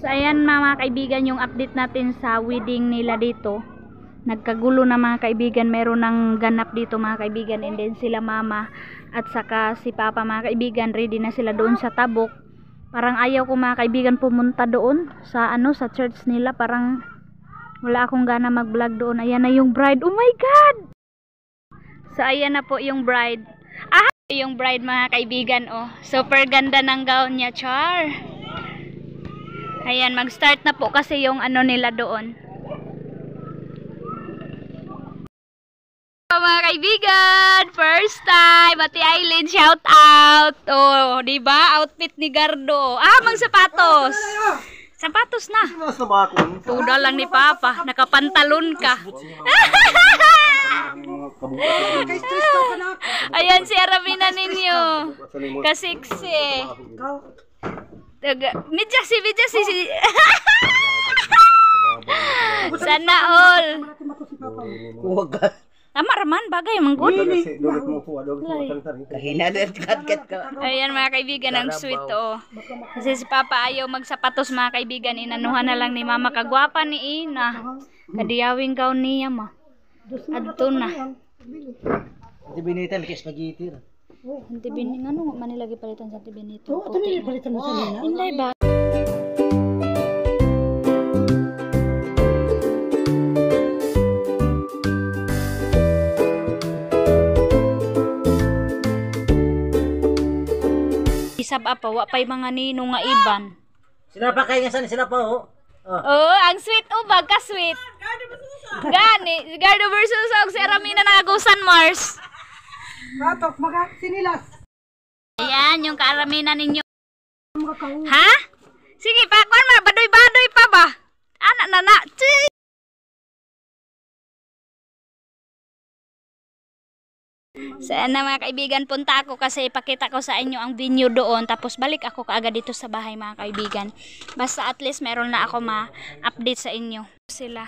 So ayan mga kaibigan, yung update natin sa wedding nila dito. Nagkagulo na mga kaibigan, meron ng ganap dito mga kaibigan, and then sila mama at saka si papa mga kaibigan, ready na sila doon sa Tabok. Parang ayaw ko mga kaibigan pumunta doon sa sa church nila, parang wala akong gana mag vlog doon. Ayan na yung bride, oh my god. So ayan na po yung bride. Yung bride mga kaibigan, oh, super ganda ng gown niya, char. Ayan, mag start na po kasi yung nila doon. Mga kaibigan, first time Ate Aileen, shout out. Oh, di ba? Outfit ni Gardo. Mang sapatos. Sapatos na. Tuda lang ni Papa, nakapantalon ka. Ayan si Aramina ninyo. Kasiksi. Medyas si. Sana all. Tama raman, bagay manggod. Ayan mga kaibigan, ang sweet oh. Kasi si Papa ayaw magsapatos mga kaibigan, inanuhan na lang ni Mama, kagwapa ni Ina. Kadiyawing gown niya ma. Adto na. Di binitan kay spaghetti. Hindi bining manilagi palitan sa tibinito. Oo, ito palitan mo sa nina. Hindi ba? Isab apa wa pay mga ninong nga iban. Sila pa kay nga sila pa oh. Oh, ang sweet ubag ka sweet. Gani, Gardo versus si Aramina nagagusan Mars. Katok maga sinilas. Ayan yung kaaramina ninyo. Ha? Sige pa, kuan ma badoy-badoy pa ba? Anak nana. Sana mga kaibigan, punta ako kasi ipakita ko sa inyo ang venue doon, tapos balik ako kaagad dito sa bahay mga kaibigan. Basta at least meron na ako ma-update sa inyo. Sila.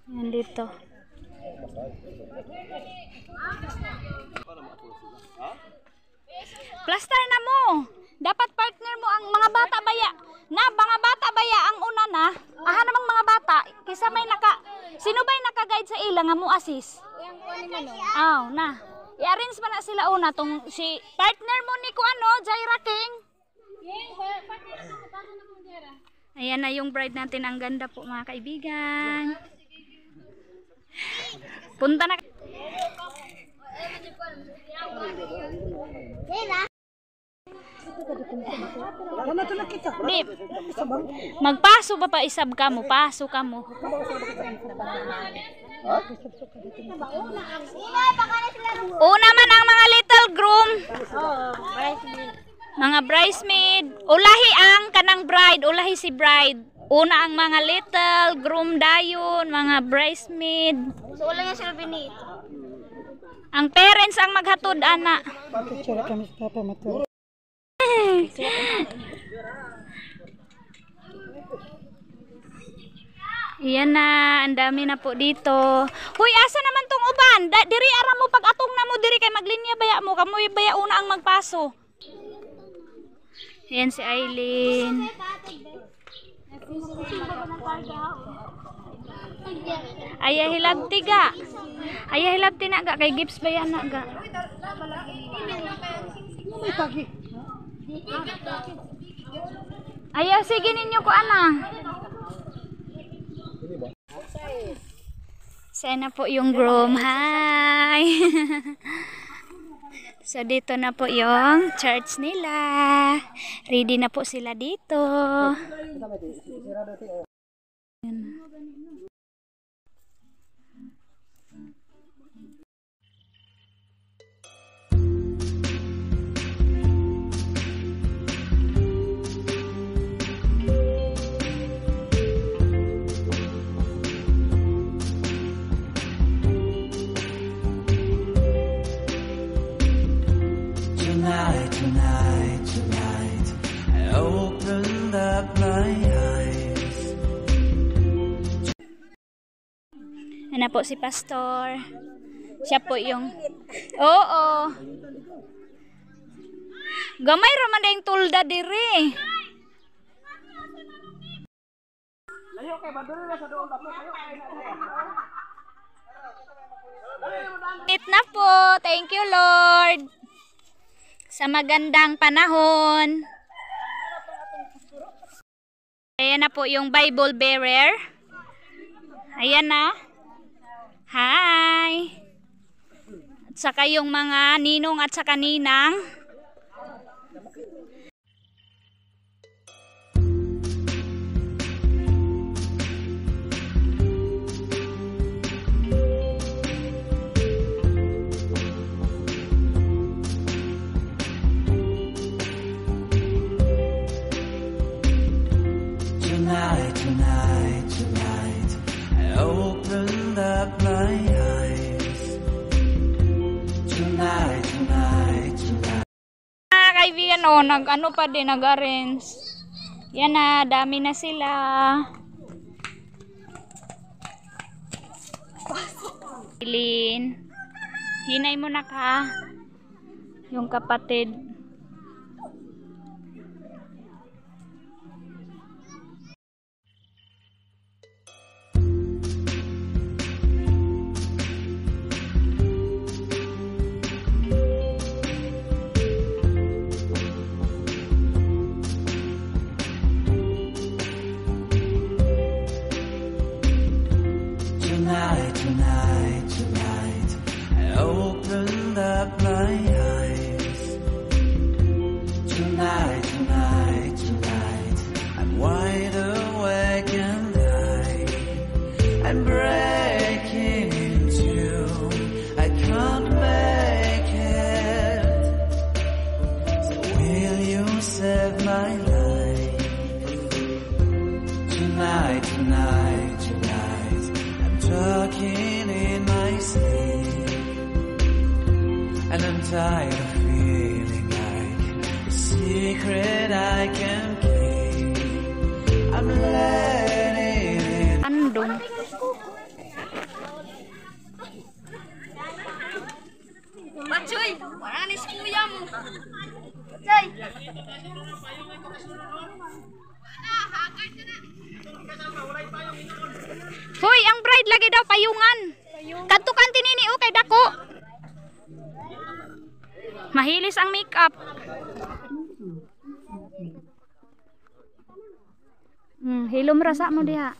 Yan dito. Plaster na mo. Dapat partner mo ang mga bata baya. Mga bata baya ang una na. Namang mga bata. Kisa may sino ba'y naka-guide sa ila nga mo assist? Na. I-arrange pa na sila una tong si partner mo ni Jaira King. Ayan na yung bride natin, ang ganda po mga kaibigan. Punta na. Magpaso pa isab ka mo, paso ka mo. Una man ang mga little groom. Mga bridesmaid. Ulahi ang kanang bride, ulahi si bride. Una ang mga little groom dayon, mga bridesmaid. So wala nga sila binito. Ang parents ang maghatod ana. Picture kami sa Papa Mato. Iyan na, ang dami na po dito. Huy, asa naman tong uban? Diri ara mo pag atong na mo diri kay maglinya baya mo, kamoy baya una ang magpaso. Ayan si Aileen. Aya hilabti ga. Aya hilabti na ga kay gips baya na ga. Ayaw, sige ninyo ko ana. Sana po yung groom. Hi! So dito na po yung church nila. Ready na po sila dito. Tonight, I opened up my eyes. Ano po si Pastor? Siya po yung... Oo. Gamay raman na yung tulda diri. It na po. Thank you, Lord. Sa magandang panahon. Ayan na po yung Bible bearer. Ayan na. Hi. At saka yung mga ninong at saka ninang. Tonight, tonight, tonight, I opened up my eyes. Tonight, tonight, tonight. Mga kaibigan, oh, nag-ano pa din, nag-arrange. Yan na, dami na sila. Ilin, hinay mo na ka. Yung kapatid. Tonight, tonight, tonight, I opened up my eyes. Tonight, tonight, tonight, I'm wide awake and I'm breaking into. I can't make it. So will you save my life? Tonight, tonight, tonight, I'm talking in my sleep, and I'm tired of feeling like a secret I can keep. I'm letting it. Andong. Bacoy, wala ni si kuya mo. Bacoy. Hoy, ang bride lagi daw payungan. Kadto kan tinini o kay dako. Mahilis ang makeup. Hilom rasa mo diha.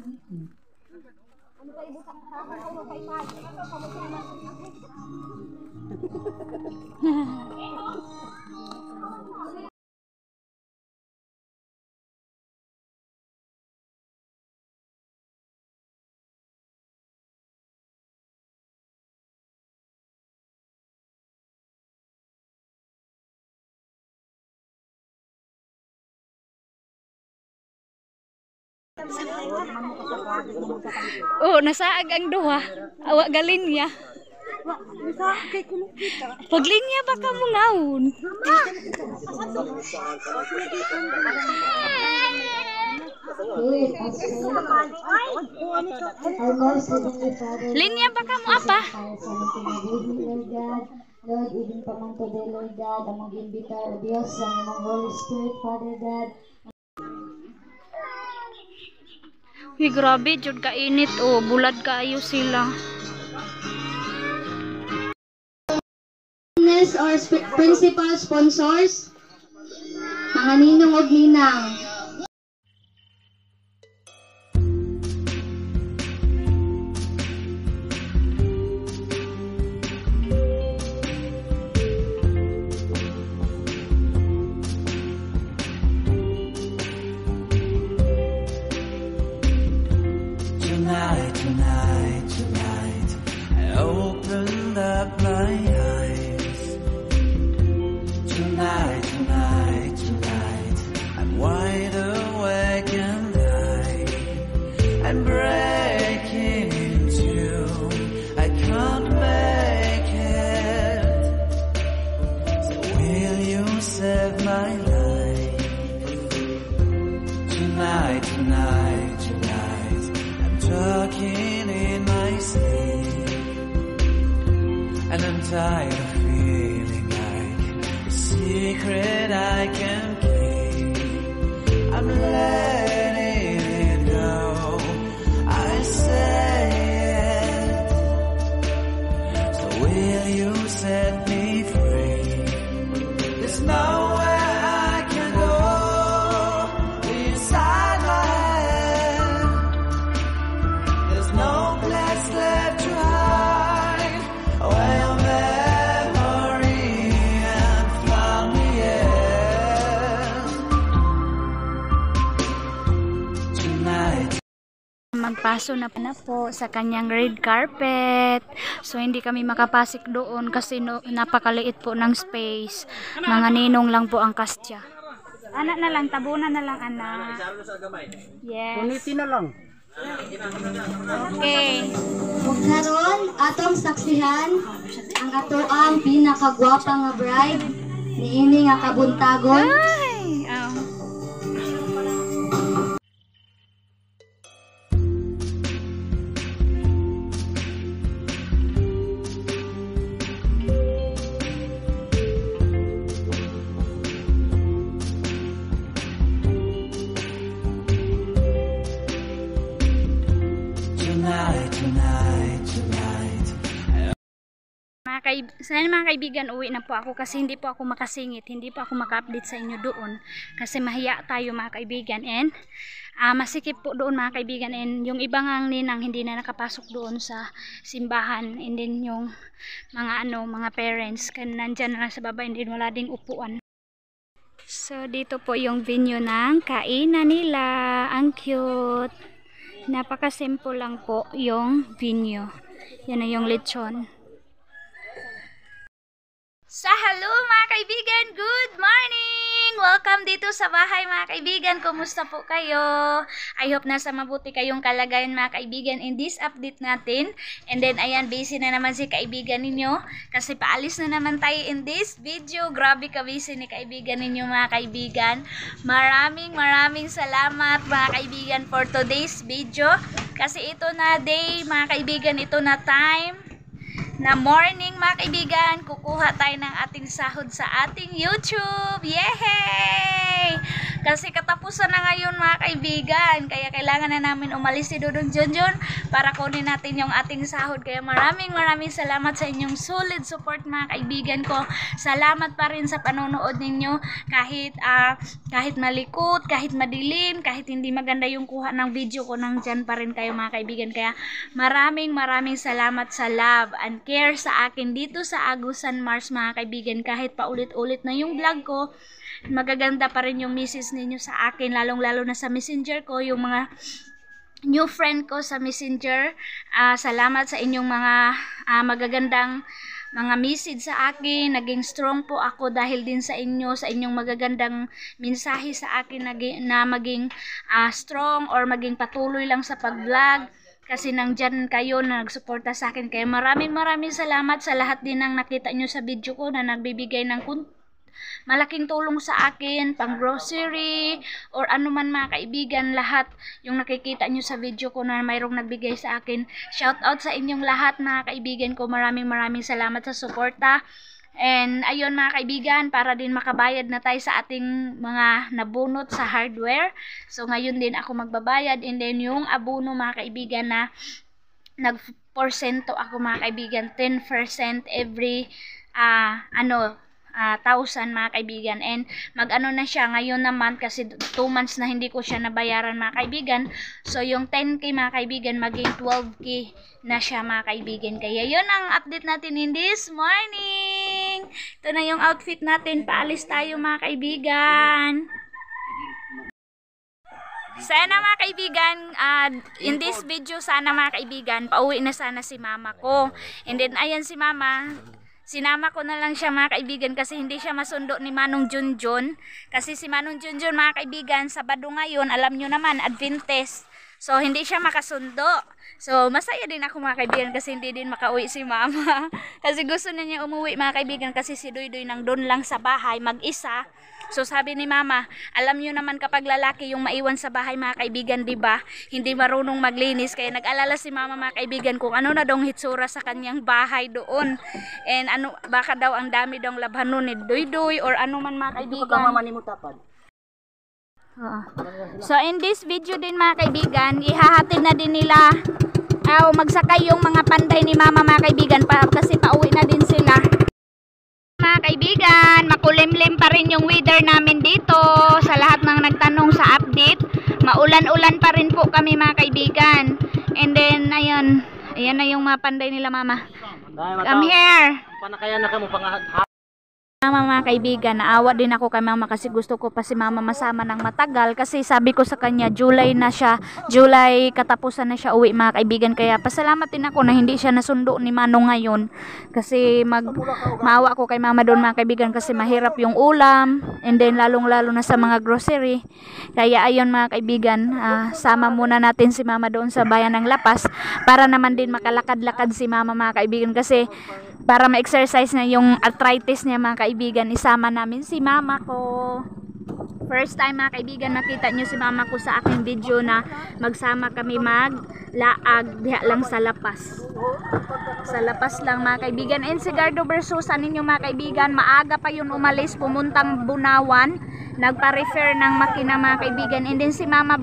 Oh, nasaag ang duha. Awa galinya. Paglinya ba ka mo ngaon? Linya ba ka mo apa? Lord, even pa man today, Lord God, among imbita o Diyos, ang imong Holy Spirit, Father God. Uy, grabe, jud ka init, oh. Bulad kaayo sila. Or principal sponsors, mga ninong og ninang. Tonight, tonight, tonight, I opened up my eyes. Tonight, tonight, tonight, I'm wide awake and I'm breaking into. I can't make it. So will you save my life? Tonight, tonight, tonight, I'm talking in my sleep, and I'm tired of feeling like a secret I can keep. I'm letting it go. Nagpaso na po sa kanyang red carpet. So hindi kami makapasok doon kasi napakaliit po ng space. Mga ninong lang po ang kastya. Anak na lang, tabunan na lang anak. Yes. Kuniti na lang. Okay. Ug karon atong saksihan ang atoang pinakagwapa nga bride niini nga kabuntagon. Ay! Oh. Mga kaibigan, uwi na po ako kasi hindi po ako makasingit, hindi po ako maka-update sa inyo doon kasi mahiya tayo mga kaibigan, and masikip po doon mga kaibigan, and yung ibang ninang hindi na nakapasok doon sa simbahan, and then yung mga parents nandyan na lang sa baba, and then wala ding upuan. So dito po yung venue ng kainan nila, ang cute, napaka-simple lang po yung venue. Yan na yung lechon. Hello mga kaibigan, good morning! Welcome dito sa bahay mga kaibigan, kumusta po kayo? I hope nasa mabuti kayong kalagayan mga kaibigan in this update natin. And then ayan, busy na naman si kaibigan ninyo kasi paalis na naman tayo in this video. Grabe ka busy ni kaibigan ninyo mga kaibigan. Maraming salamat mga kaibigan for today's video kasi ito na day mga kaibigan, ito na time na morning mga kaibigan, kukuha tayo ng ating sahod sa ating YouTube. Yay! Kasi katapusan na ngayon mga kaibigan, kaya kailangan na namin umalis si Dudong Junjun para kunin natin yung ating sahod. Kaya maraming salamat sa inyong solid support mga kaibigan ko. Salamat pa rin sa panonood ninyo kahit malikot, kahit madilim, kahit hindi maganda yung kuha ng video ko, nandyan pa rin kayo mga kaibigan. Kaya maraming salamat sa love and care sa akin dito sa Agusan Mars mga kaibigan. Kahit paulit-ulit na yung vlog ko, magaganda pa rin yung message ninyo sa akin, lalong-lalo na sa messenger ko, yung mga new friend ko sa messenger. Salamat sa inyong mga magagandang mga message sa akin. Naging strong po ako dahil din sa inyo, sa inyong magagandang mensahe sa akin na maging strong or maging patuloy lang sa pag-vlog. Kasi nandyan kayo na nagsuporta sa akin. Kaya maraming salamat sa lahat din ng nakita nyo sa video ko na nagbibigay ng malaking tulong sa akin, pang grocery, or ano man mga kaibigan, lahat yung nakikita nyo sa video ko na mayroong nagbigay sa akin. Shout out sa inyong lahat mga kaibigan ko. Maraming salamat sa suporta. And ayun mga kaibigan, para din makabayad na tayo sa ating mga nabunot sa hardware. So ngayon din ako magbabayad, and then yung abono mga kaibigan na nagporsyento ako mga kaibigan, 10% every 1,000 mga kaibigan. And mag-ano na siya ngayon naman kasi 2 months na hindi ko siya nabayaran mga kaibigan. So yung 10k mga kaibigan maging 12k na siya mga kaibigan. Kaya yun ang update natin in this morning. Ito na yung outfit natin, paalis tayo mga kaibigan. Sana mga kaibigan, in this video sana mga kaibigan, pauwi na sana si mama ko. And then ayan si mama, sinama ko na lang siya mga kaibigan kasi hindi siya masundo ni Manong Junjun. Kasi si Manong Junjun mga kaibigan, Sabado ngayon, alam nyo naman, Adventist. So hindi siya makasundo. So masaya din ako mga kaibigan kasi hindi din makauwi si mama. Kasi gusto niya umuwi mga kaibigan kasi si Doy nang doon lang sa bahay mag-isa. So sabi ni mama, alam nyo naman kapag lalaki yung maiwan sa bahay mga kaibigan, diba? Hindi marunong maglinis. Kaya nag-alala si mama mga kaibigan kung ano na daw hitsura sa kanyang bahay doon. And ano, baka daw ang dami daw labhanon ni Doy or ano man mga kaibigan. So in this video din mga kaibigan, ihahatid na din nila magsakay yung mga panday ni mama mga kaibigan kasi pauwi na din sila. Mga kaibigan, makulimlim pa rin yung weather namin dito. Sa lahat ng nagtanong sa update, maulan-ulan pa rin po kami mga kaibigan. And then ayan na yung mga panday nila mama. Come here. Mama mga kaibigan, naawa din ako kay mama kasi gusto ko pa si mama masama ng matagal kasi sabi ko sa kanya July na siya, July katapusan na siya uwi mga kaibigan, kaya pasalamat din ako na hindi siya nasundo ni Manong ngayon kasi maawa ko kay mama doon mga kaibigan kasi mahirap yung ulam and then lalong lalo na sa mga grocery, kaya ayon mga kaibigan, sama muna natin si mama doon sa bayan ng Lapas para naman din makalakad-lakad si mama mga kaibigan kasi para ma-exercise na yung arthritis niya mga kaibigan. Isama namin si mama ko. First time mga kaibigan makita nyo si mama ko sa aking video na magsama kami maglaag diha lang sa Lapas. Sa Lapas lang mga kaibigan. And si Gardo versus ninyo mga kaibigan, maaga pa yun umalis, pumuntang Bunawan, nagpa-refer ng makina mga kaibigan. And then si mama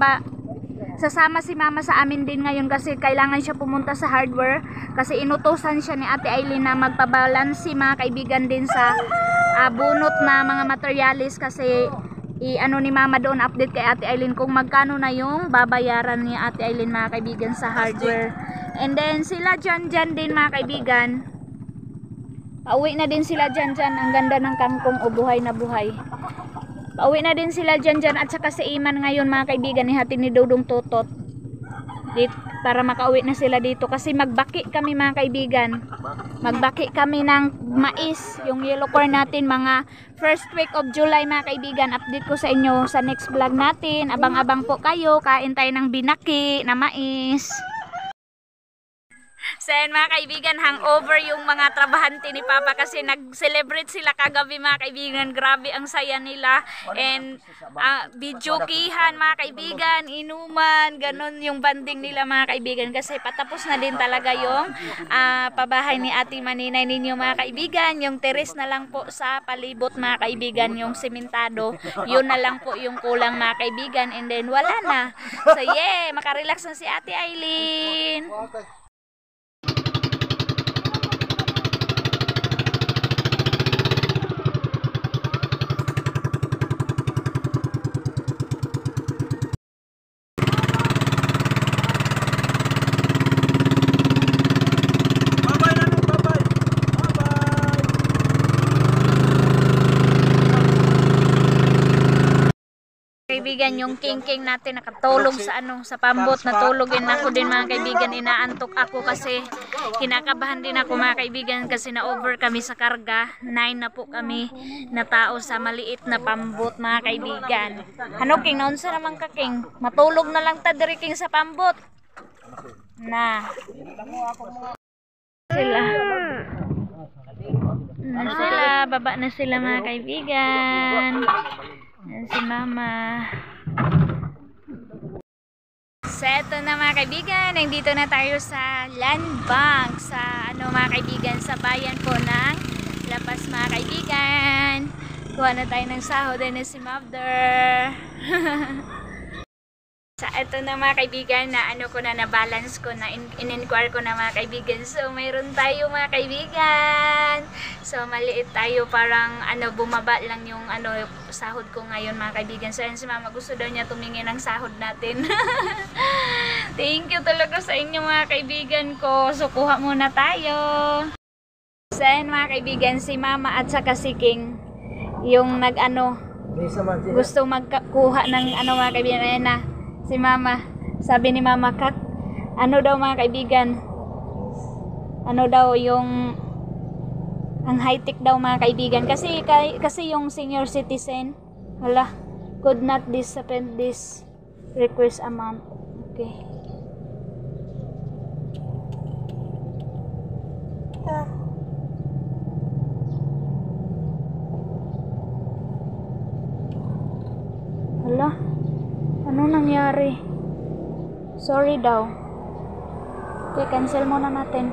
sasama si mama sa amin din ngayon kasi kailangan siya pumunta sa hardware kasi inutusan siya ni Ate Aileen na magpabalansi mga kaibigan din sa bunot na mga materialis kasi ano ni mama doon, update kay Ate Aileen kung magkano na yung babayaran ni Ate Aileen mga kaibigan sa hardware. And then sila dyan din mga kaibigan, pauwi na din sila dyan. Ang ganda ng kangkong, buhay na buhay. Pauwi na din sila dyan at saka si Iman ngayon mga kaibigan, ihatid ni Dudong Totot dito, para makauwi na sila dito kasi magbaki kami mga kaibigan. Magbaki kami ng mais, yung yellow corn natin mga first week of July mga kaibigan. Update ko sa inyo sa next vlog natin. Abang-abang po kayo, kain tayo ng binaki na mais. So yan mga kaibigan, hangover yung mga trabahante ni Papa kasi nag-celebrate sila kagabi mga kaibigan. Grabe ang saya nila. And videokihan mga kaibigan, inuman, ganun yung banding nila mga kaibigan. Kasi patapos na din talaga yung pabahay ni Ate Maninay ninyo mga kaibigan. Yung teres na lang po sa palibot mga kaibigan, yung sementado. Yun na lang po yung kulang mga kaibigan. And then wala na. So yeah, makarelax na si Ate Aileen. Kaibigan, yung king natin nakatulog sa sa pambot, natulogin ako din mga kaibigan. Inaantok ako kasi kinakabahan din ako mga kaibigan kasi na-over kami sa karga. 9 na po kami na tao sa maliit na pambot mga kaibigan. Ano king, naunsa naman ka king? Matulog na lang ta diri king sa pambot. Na sila, baba na sila mga kaibigan. Yan si mama. So eto na mga kaibigan, nandito na tayo sa land bank sa mga kaibigan, sa bayan po ng Lapas mga kaibigan. Kuha na tayo ng sahod na si mother. So eto na mga kaibigan, na ko na balance ko na in-inquire ko na mga kaibigan. So mayroon tayo mga kaibigan. So maliit tayo, parang bumaba lang yung sahod ko ngayon mga kaibigan. So yan si mama, gusto daw niya tumingin ng sahod natin. Thank you talaga sa inyo mga kaibigan ko. So kuha muna tayo. So yan mga kaibigan, si mama at saka si King yung gusto magkuha ng mga kaibigan. Ayan na si mama, sabi ni mama, daw mga kaibigan, daw yung ang high-tech daw mga kaibigan kasi yung senior citizen could not disappoint this request amount. Okay. Ano nangyari? Sorry daw. Okay, cancel muna natin.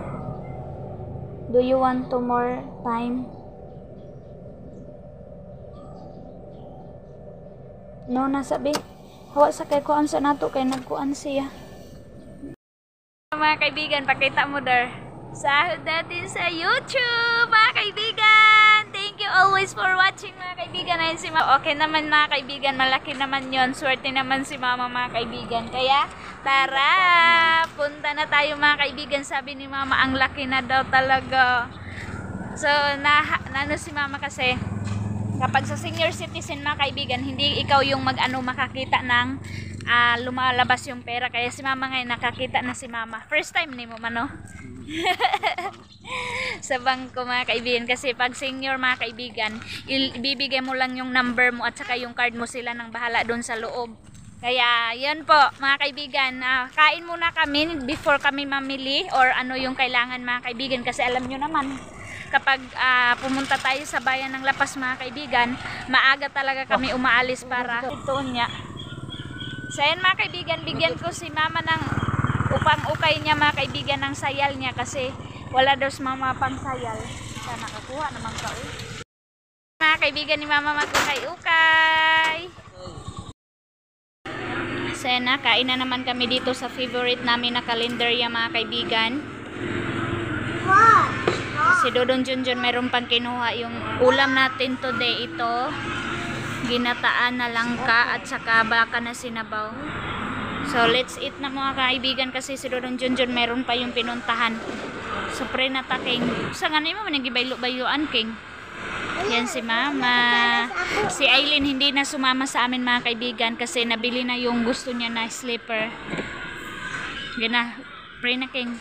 Do you want to more time? No, nasabi. Hawa sa kay kuan sa nato kay nagkuan siya. Mga kaibigan, pakita mo dar. Sahod natin sa YouTube, mga kaibigan. Thank you always for watching mga kaibigan. Ayun si mama. Okay naman mga kaibigan, malaki naman yon. Swerte naman si mama mga kaibigan. Kaya tara, punta na tayo mga kaibigan. Sabi ni mama, ang laki na daw talaga. So, si mama kasi kapag sa senior citizen mga kaibigan, hindi ikaw yung makakita ng lumalabas yung pera. Kaya si mama ngayon nakakita na si mama. First time ni mo mano. Sa bangko mga kaibigan, kasi pag senior mga kaibigan, ibibigay mo lang yung number mo at saka yung card mo, sila nang bahala doon sa loob. Kaya yan po mga kaibigan, kain muna kami before kami mamili or ano yung kailangan mga kaibigan, kasi alam nyo naman kapag pumunta tayo sa bayan ng Lapas mga kaibigan, maaga talaga kami umaalis para itoon niya. So yan mga kaibigan, bigyan ko si mama ng upang ukay niya mga kaibigan ng sayal niya, kasi wala daw si mama pang sayal. Sana nakakuha naman ka mga kaibigan ni mama mag-ukay-ukay. So yan na, kain na naman kami dito sa favorite namin na kalendarya mga kaibigan. Si Dodon Junjun meron pang kinuha. Yung ulam natin today, ito ginataan na langka at saka baka na sinabaw. So let's eat na mga kaibigan, kasi si Dodon Junjun meron pa yung pinuntahan. So pre na taking sa ganay mo nagibaylo-bayloan king. Yan si mama. Si Aileen hindi na sumama sa amin mga kaibigan, kasi nabili na yung gusto niya na slipper. Yan na, pre na king.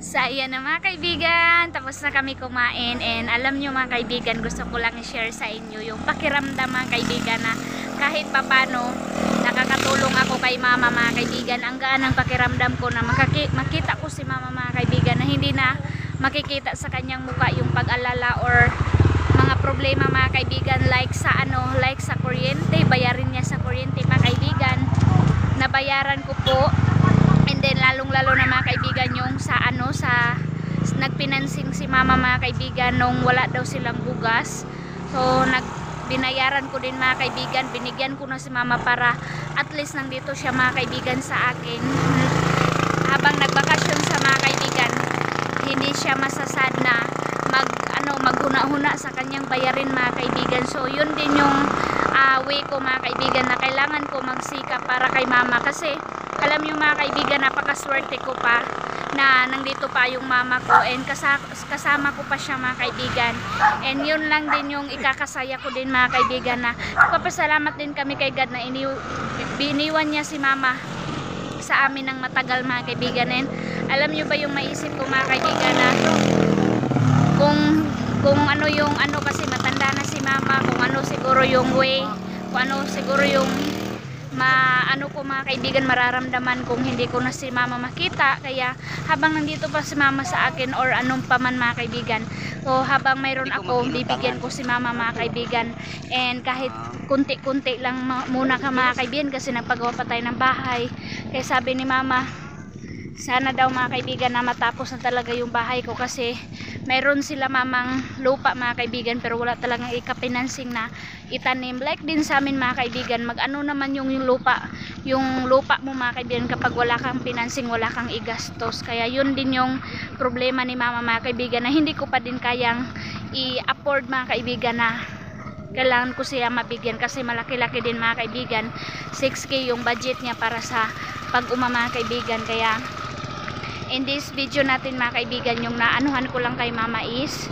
So ayan na mga kaibigan, tapos na kami kumain, and alam nyo mga kaibigan, gusto ko lang i-share sa inyo yung pakiramdam mga kaibigan, na kahit papano nakakatulong ako kay mama mga kaibigan. Ang gaan ng pakiramdam ko na makita ko si mama mga kaibigan, na hindi na makikita sa kanyang mukha yung pag-alala or mga problema mga kaibigan, like sa kuryente, bayarin niya sa kuryente mga kaibigan, nabayaran ko po. And then lalong-lalo na mga kaibigan yung sa nagpinansing si mama mga kaibigan nung wala daw silang bugas. So binayaran ko din mga kaibigan, binigyan ko na si mama para at least nandito siya mga kaibigan sa akin. Habang nagbakasyon sa mga kaibigan, hindi siya masasad na maghuna-huna sa kanyang bayarin mga kaibigan. So yun din yung way ko mga kaibigan, na kailangan ko magsikap para kay mama, kasi alam nyo mga kaibigan, napakaswerte ko pa na nandito pa yung mama ko, and kasama ko pa siya mga kaibigan. And yun lang din yung ikakasaya ko din mga kaibigan, na papasalamat din kami kay God na biniwan niya si mama sa amin ng matagal mga kaibigan. And alam nyo ba yung maisip ko mga kaibigan, na kung ano yung kasi matanda na si mama, kung ano siguro yung way, kung ano siguro yung ko mga kaibigan, mararamdaman kung hindi ko na si mama makita. Kaya habang nandito pa si mama sa akin or anong paman mga kaibigan, so habang mayroon ako, bibigyan ko si mama mga kaibigan. And kahit kunti-kunti lang muna ka mga kaibigan, kasi nagpagawa pa tayo ng bahay. Kaya sabi ni mama, sana daw mga kaibigan na matapos na talaga yung bahay ko, kasi mayroon sila mamang lupa mga kaibigan, pero wala talagang ikapinansing na itanim. Like din sa amin mga kaibigan, mag-ano naman yung lupa mo mga kaibigan, kapag wala kang pinansing, wala kang igastos. Kaya yun din yung problema ni mama mga kaibigan, na hindi ko pa din kayang i-afford mga kaibigan, na kailangan ko siya mabigyan, kasi malaki-laki din mga kaibigan. 6K yung budget niya para sa pag-uma mga kaibigan. Kaya in this video natin mga kaibigan, yung naanuhan ko lang kay mama is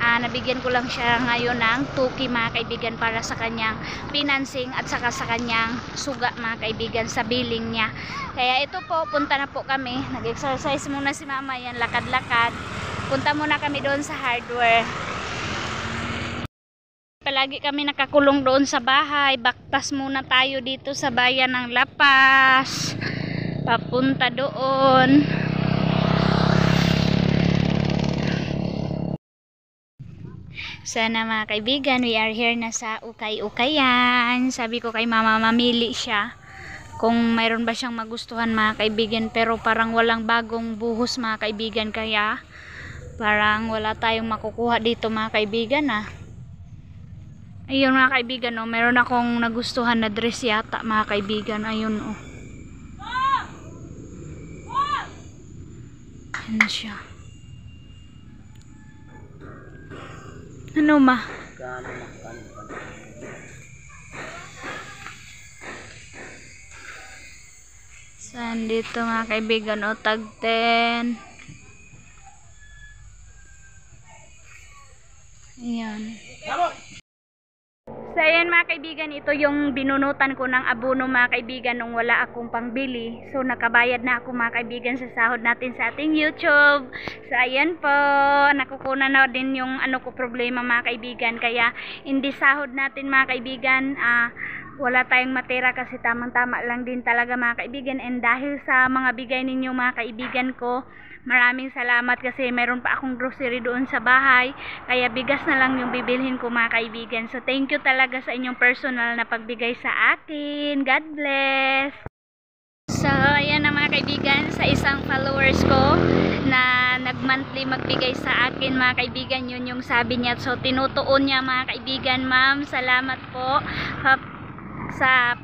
nabigyan ko lang siya ngayon ng 2K mga kaibigan, para sa kanyang financing at saka sa kanyang suga mga kaibigan sa billing niya. Kaya ito po, punta na po kami, nag-exercise muna si mama, yan, lakad-lakad. Punta muna kami doon sa hardware. Palagi kami nakakulong doon sa bahay, baktas muna tayo dito sa bayan ng Lapas, papunta doon. Sana mga kaibigan, we are here na sa ukay-ukayan. Sabi ko kay mama, mamili siya kung mayroon ba siyang magustuhan mga kaibigan, pero parang walang bagong buhos mga kaibigan, kaya parang wala tayong makukuha dito mga kaibigan. Ayun mga kaibigan, meron akong nagustuhan na dress yata mga kaibigan. Ayun Yan siya. Ano ma? Saan dito mga kaibigan, tag 10. Ayan. kaibigan, ito yung binunutan ko ng abono mga kaibigan nung wala akong pangbili. So nakabayad na ako mga kaibigan sa sahod natin sa ating YouTube. So ayan po, nakukunan na din yung problema mga kaibigan. Kaya hindi sahod natin mga kaibigan, wala tayong matira kasi tamang-tama lang din talaga mga kaibigan. And dahil sa mga bigay ninyo mga kaibigan ko, maraming salamat kasi meron pa akong grocery doon sa bahay. Kaya bigas na lang yung bibilhin ko mga kaibigan. So thank you talaga sa inyong personal na pagbigay sa akin. God bless! So ayan na mga kaibigan, sa isang followers ko na nag-monthly magbigay sa akin mga kaibigan, yun yung sabi niya. So tinutuon niya mga kaibigan, ma'am, salamat po sa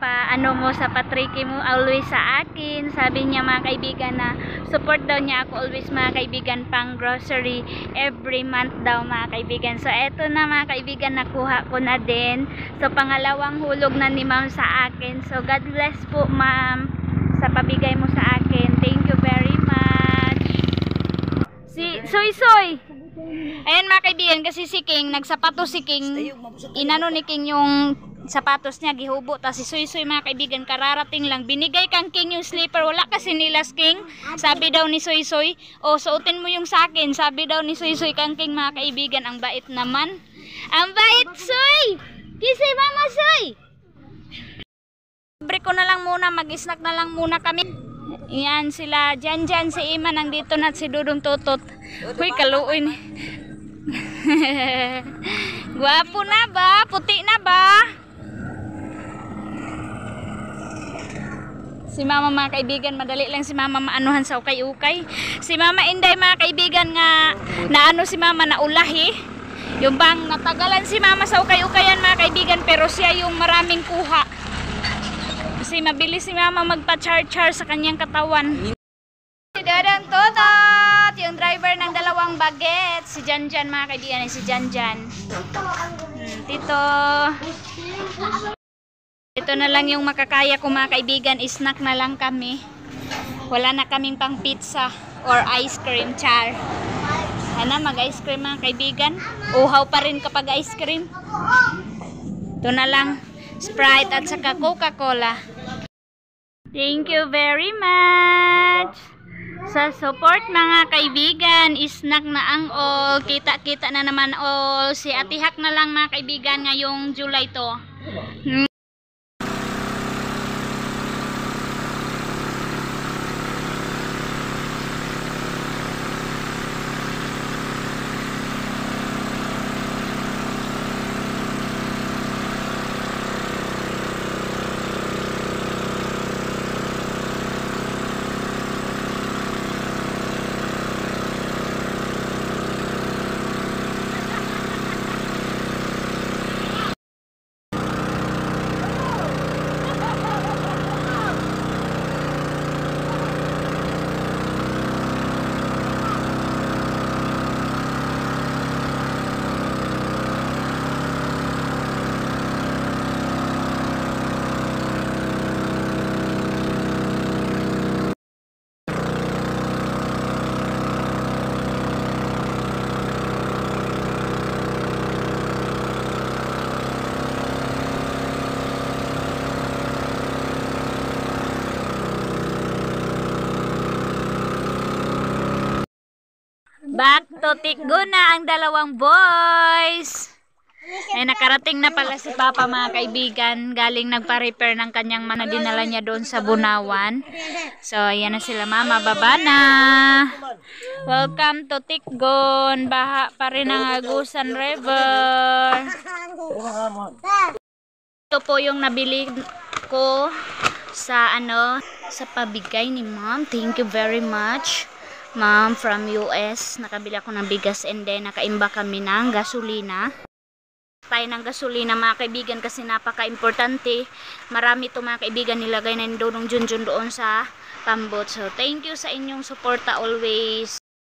sa patriki mo always sa akin. Sabi niya mga kaibigan na support daw niya ako always mga kaibigan pang grocery every month daw mga kaibigan. So eto na mga kaibigan, nakuha ko na din. So pangalawang hulog na ni ma'am sa akin. So God bless po ma'am sa pabigay mo sa akin. Thank you very much. Si Soy. Ayan mga kaibigan, kasi si King, nagsapato si King, inano ni King yung sapatos niya, gihubo. Tas si Soy mga kaibigan, kararating lang, binigay kang King yung slipper, wala kasi nilas King. Sabi daw ni Soy, o suotin mo yung sa akin. Sabi daw ni Soy kang King mga kaibigan, ang bait naman. Ang bait Soy! Kisi mama Soy! Break ko na lang muna, mag-snack na lang muna kami. Yan sila, Jan, si Iman nandito na, si Dudong Tutot. Huy, kaluoy ni. Gwapo na ba? Puti na ba? Si mama mga kaibigan, madali lang si mama maanuhan sa ukay-ukay. Si mama Inday mga kaibigan nga, naano si mama na ulahi. Yung bang natagalan si mama sa ukay-ukayan mga kaibigan, pero siya yung maraming kuha. Kasi mabilis si mama magpa-char-char sa kanyang katawan. Si Dodong Totot, yung driver ng dalawang baget. Si Janjan mga kaibigan, si Janjan. Tito. Ito na lang yung makakaya ko mga kaibigan, snack na lang kami. Wala na kaming pang pizza or ice cream, char. Sana mag-ice cream mga kaibigan. Uhaw pa rin kapag ice cream. Ito na lang, Sprite at saka Coca-Cola. Thank you very much sa support mga kaibigan. Snack na ang all. Kita-kita na naman all. Si Atihak na lang mga kaibigan ngayong July to. Back to Tikguna ang dalawang boys. Ay nakarating na pala si Papa mga kaibigan. Galing nagpa-repair ng kanyang mana, dinala niya doon sa Bunawan. So ayan na sila mama, baba na. Welcome to Tikgon. Baha pa rin ang Agusan River. Ito po yung nabili ko sa sa pabigay ni ma'am. Thank you very much. Ma'am from US, nakabili ako ng bigas and then nakaimba kami ng gasolina. Tayo ng gasolina mga kaibigan kasi napaka-importante. Marami ito mga kaibigan, nilagay na ni Dodong Junjun doon sa pambot. So thank you sa inyong suporta always.